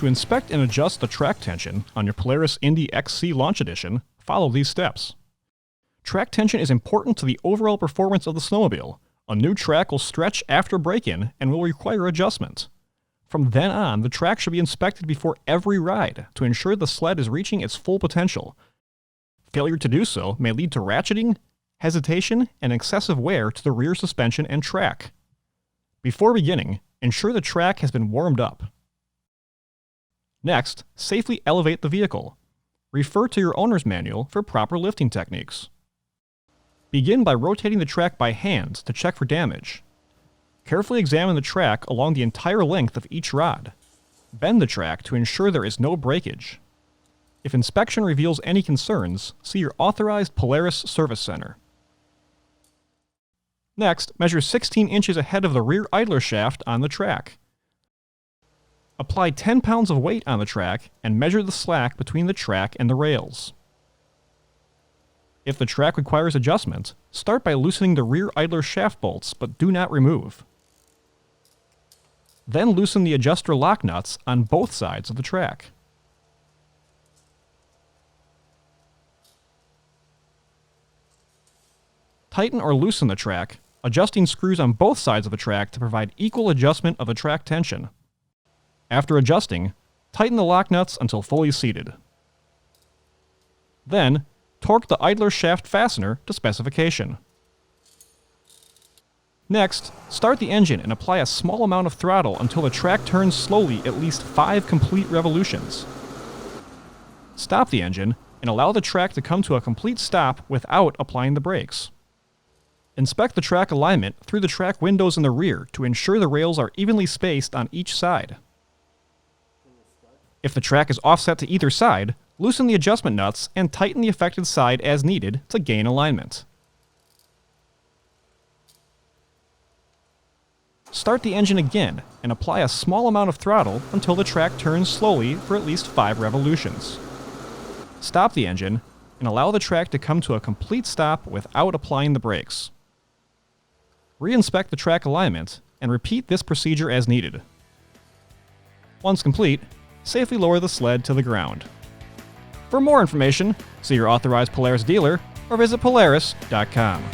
To inspect and adjust the track tension on your Polaris INDY XC Launch Edition, follow these steps. Track tension is important to the overall performance of the snowmobile. A new track will stretch after break-in and will require adjustment. From then on, the track should be inspected before every ride to ensure the sled is reaching its full potential. Failure to do so may lead to ratcheting, hesitation, and excessive wear to the rear suspension and track. Before beginning, ensure the track has been warmed up. Next, safely elevate the vehicle. Refer to your owner's manual for proper lifting techniques. Begin by rotating the track by hand to check for damage. Carefully examine the track along the entire length of each rod. Bend the track to ensure there is no breakage. If inspection reveals any concerns, see your authorized Polaris Service Center. Next, measure 16 inches ahead of the rear idler shaft on the track. Apply 10 pounds of weight on the track and measure the slack between the track and the rails. If the track requires adjustment, start by loosening the rear idler shaft bolts, but do not remove. Then loosen the adjuster lock nuts on both sides of the track. Tighten or loosen the track, adjusting screws on both sides of the track to provide equal adjustment of the track tension. After adjusting, tighten the lock nuts until fully seated. Then, torque the idler shaft fastener to specification. Next, start the engine and apply a small amount of throttle until the track turns slowly at least 5 complete revolutions. Stop the engine and allow the track to come to a complete stop without applying the brakes. Inspect the track alignment through the track windows in the rear to ensure the rails are evenly spaced on each side. If the track is offset to either side, loosen the adjustment nuts and tighten the affected side as needed to gain alignment. Start the engine again and apply a small amount of throttle until the track turns slowly for at least 5 revolutions. Stop the engine and allow the track to come to a complete stop without applying the brakes. Re-inspect the track alignment and repeat this procedure as needed. Once complete, safely lower the sled to the ground. For more information, see your authorized Polaris dealer or visit Polaris.com.